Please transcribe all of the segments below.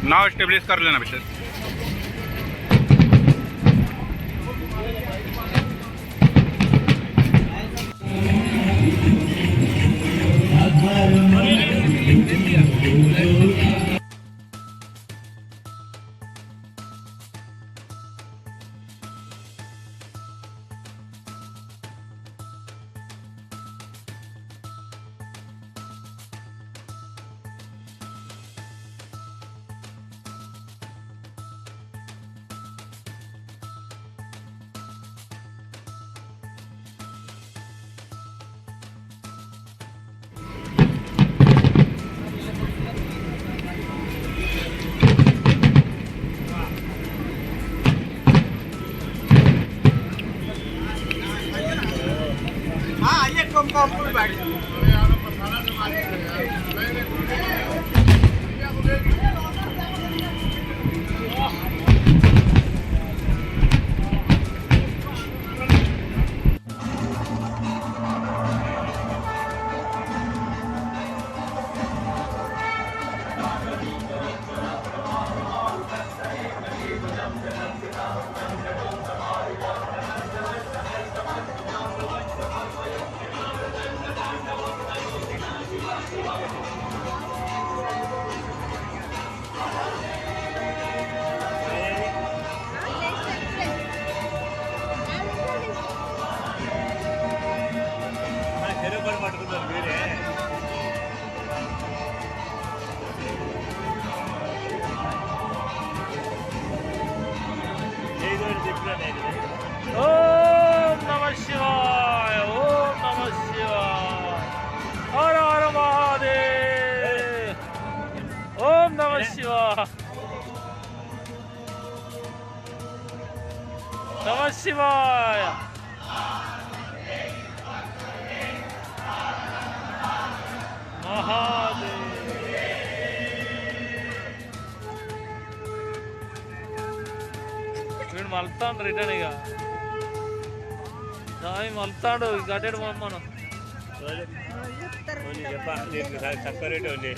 नाव स्टेबलिश कर लेना विशेष। ओम नमः शिवाय, ओम नमः शिवाय, हर हर महादेव, ओम नमः शिवाय, नमः शिवाय। महादेव వీడు మలుపుతాడు రిటర్న్ ఇక స్వామి మలుపుతాడు కట్టేడు మనం తక్కువ రేటు ఉంది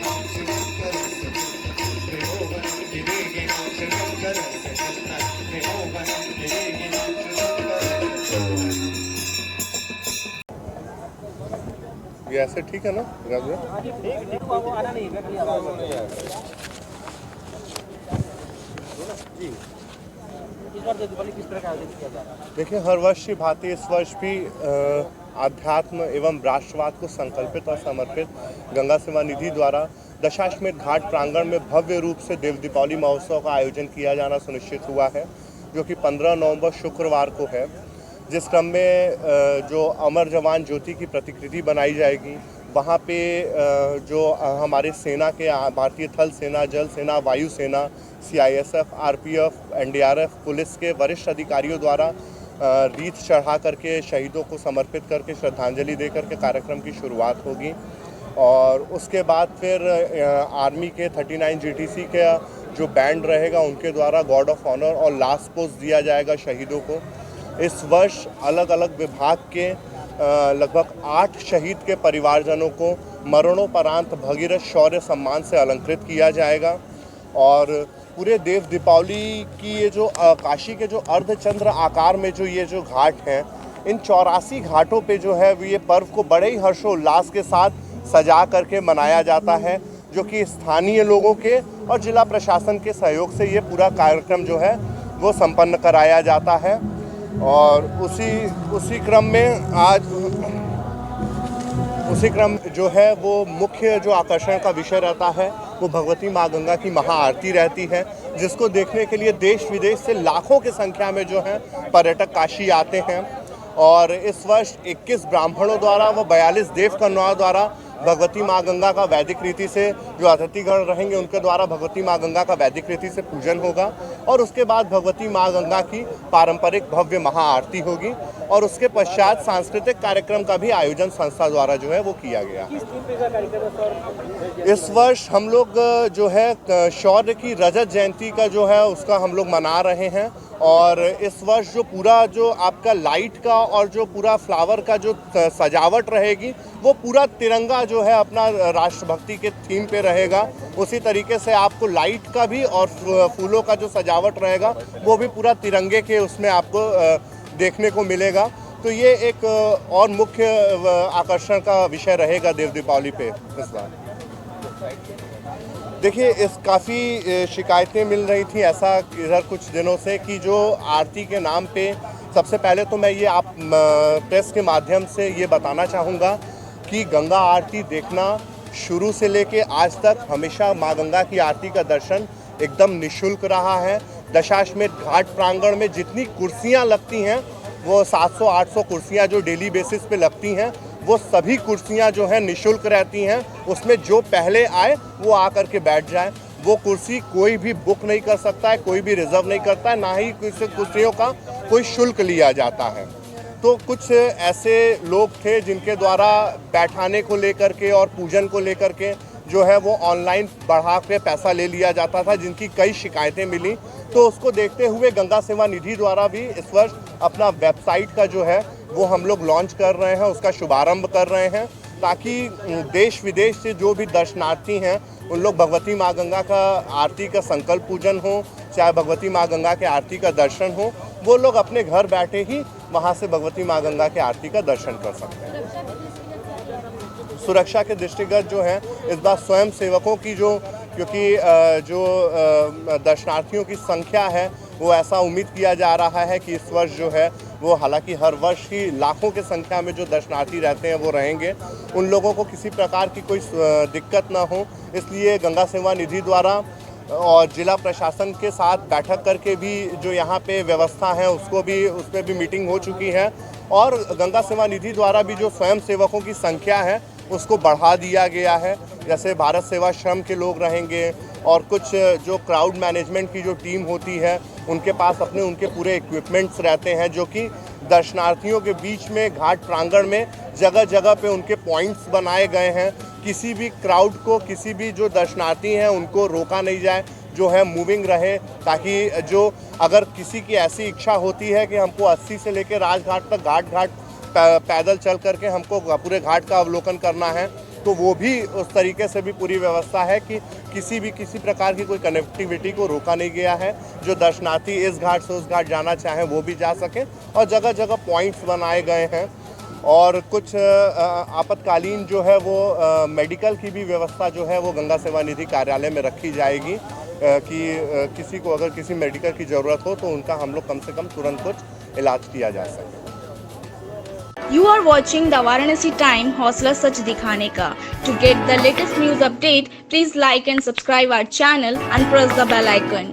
Thank you. ये ऐसे ठीक है ना राजा? देखिए, हर वर्ष की भांति इस वर्ष भी आध्यात्म एवं राष्ट्रवाद को संकल्पित और समर्पित गंगा सेवा निधि द्वारा दशाश्वमेध घाट प्रांगण में भव्य रूप से देव दीपावली महोत्सव का आयोजन किया जाना सुनिश्चित हुआ है, जो कि 15 नवंबर शुक्रवार को है। जिस क्रम में जो अमर जवान ज्योति की प्रतिकृति बनाई जाएगी, वहाँ पे जो हमारे सेना के भारतीय थल सेना, जल सेना, वायु सेना, CISF, RPF, NDRF, पुलिस के वरिष्ठ अधिकारियों द्वारा रीत चढ़ा करके शहीदों को समर्पित करके श्रद्धांजलि दे करके कार्यक्रम की शुरुआत होगी। और उसके बाद फिर आर्मी के 39 GTC का जो बैंड रहेगा, उनके द्वारा गार्ड ऑफ ऑनर और लास्ट पोस्ट दिया जाएगा शहीदों को। इस वर्ष अलग अलग विभाग के लगभग 8 शहीद के परिवारजनों को मरणोपरांत भगीरथ शौर्य सम्मान से अलंकृत किया जाएगा। और पूरे देव दीपावली की ये जो काशी के जो अर्धचंद्र आकार में जो ये जो घाट हैं, इन 84 घाटों पे जो है ये पर्व को बड़े ही हर्षोल्लास के साथ सजा करके मनाया जाता है, जो कि स्थानीय लोगों के और जिला प्रशासन के सहयोग से ये पूरा कार्यक्रम जो है वो संपन्न कराया जाता है। और उसी क्रम में आज जो है वो मुख्य जो आकर्षण का विषय रहता है वो भगवती माँ गंगा की महाआरती रहती है, जिसको देखने के लिए देश विदेश से लाखों की संख्या में जो है पर्यटक काशी आते हैं। और इस वर्ष 21 ब्राह्मणों द्वारा व 42 देव कन्याओं द्वारा भगवती माँ गंगा का वैदिक रीति से, जो अतिथिगण रहेंगे उनके द्वारा भगवती माँ गंगा का वैदिक रीति से पूजन होगा। और उसके बाद भगवती माँ गंगा की पारंपरिक भव्य महाआरती होगी। और उसके पश्चात सांस्कृतिक कार्यक्रम का भी आयोजन संस्था द्वारा जो है वो किया गया। इस वर्ष हम लोग जो है शौर्य की रजत जयंती का जो है उसका हम लोग मना रहे हैं। और इस वर्ष जो पूरा जो आपका लाइट का और जो पूरा फ्लावर का जो सजावट रहेगी, वो पूरा तिरंगा जो है अपना राष्ट्रभक्ति के थीम पे रहेगा। उसी तरीके से आपको लाइट का भी और फूलों का जो सजावट रहेगा वो भी पूरा तिरंगे के उसमें आपको देखने को मिलेगा। तो ये एक और मुख्य आकर्षण का विषय रहेगा देव दीपावली पे इस बार। देखिए, इस काफ़ी शिकायतें मिल रही थी ऐसा इधर कुछ दिनों से कि जो आरती के नाम पे, सबसे पहले तो मैं ये आप प्रेस के माध्यम से ये बताना चाहूँगा कि गंगा आरती देखना शुरू से लेके आज तक हमेशा माँ गंगा की आरती का दर्शन एकदम निःशुल्क रहा है। दशाश्वमेध घाट प्रांगण में जितनी कुर्सियाँ लगती हैं, वो 700-800 कुर्सियाँ जो डेली बेसिस पे लगती हैं, वो सभी कुर्सियां जो हैं निःशुल्क रहती हैं। उसमें जो पहले आए वो आकर के बैठ जाए। वो कुर्सी कोई भी बुक नहीं कर सकता है, कोई भी रिजर्व नहीं करता है, ना ही किसी कुर्सियों का कोई शुल्क लिया जाता है। तो कुछ ऐसे लोग थे जिनके द्वारा बैठाने को लेकर के और पूजन को लेकर के जो है वो ऑनलाइन बढ़ा के पैसा ले लिया जाता था, जिनकी कई शिकायतें मिली। तो उसको देखते हुए गंगा सेवा निधि द्वारा भी इस वर्ष अपना वेबसाइट का जो है वो हम लोग लॉन्च कर रहे हैं, उसका शुभारंभ कर रहे हैं, ताकि देश विदेश से जो भी दर्शनार्थी हैं उन लोग भगवती माँ गंगा का आरती का संकल्प पूजन हो, चाहे भगवती माँ गंगा के आरती का दर्शन हो, वो लोग अपने घर बैठे ही वहाँ से भगवती माँ गंगा के आरती का दर्शन कर सकते हैं। सुरक्षा के दृष्टिगत जो है इस बार स्वयं सेवकों की क्योंकि जो दर्शनार्थियों की संख्या है वो ऐसा उम्मीद किया जा रहा है कि इस वर्ष जो है वो, हालांकि हर वर्ष ही लाखों की संख्या में जो दर्शनार्थी रहते हैं वो रहेंगे, उन लोगों को किसी प्रकार की कोई दिक्कत ना हो, इसलिए गंगा सेवा निधि द्वारा और जिला प्रशासन के साथ बैठक करके भी जो यहाँ पे व्यवस्था है उस पर भी मीटिंग हो चुकी है। और गंगा सेवा निधि द्वारा भी जो स्वयं सेवकों की संख्या है उसको बढ़ा दिया गया है। जैसे भारत सेवाश्रम के लोग रहेंगे और कुछ जो क्राउड मैनेजमेंट की जो टीम होती है उनके पास उनके पूरे इक्विपमेंट्स रहते हैं, जो कि दर्शनार्थियों के बीच में घाट प्रांगण में जगह जगह पे उनके पॉइंट्स बनाए गए हैं। किसी भी क्राउड को, किसी भी जो दर्शनार्थी हैं उनको रोका नहीं जाए, जो है मूविंग रहे, ताकि जो अगर किसी की ऐसी इच्छा होती है कि हमको 80 से लेकर राजघाट तक घाट पैदल चल करके हमको पूरे घाट का अवलोकन करना है, तो वो भी उस तरीके से भी पूरी व्यवस्था है कि किसी प्रकार की कोई कनेक्टिविटी को रोका नहीं गया है। जो दर्शनार्थी इस घाट से उस घाट जाना चाहें वो भी जा सकें, और जगह जगह पॉइंट्स बनाए गए हैं। और कुछ आपातकालीन जो है वो मेडिकल की भी व्यवस्था जो है वो गंगा सेवा निधि कार्यालय में रखी जाएगी, कि किसी को अगर किसी मेडिकल की ज़रूरत हो तो उनका हम लोग कम से कम तुरंत कुछ इलाज किया जा सके। You are watching the Varanasi Time, हौसला सच दिखाने का। To get the latest news update, please like and subscribe our channel and press the bell icon.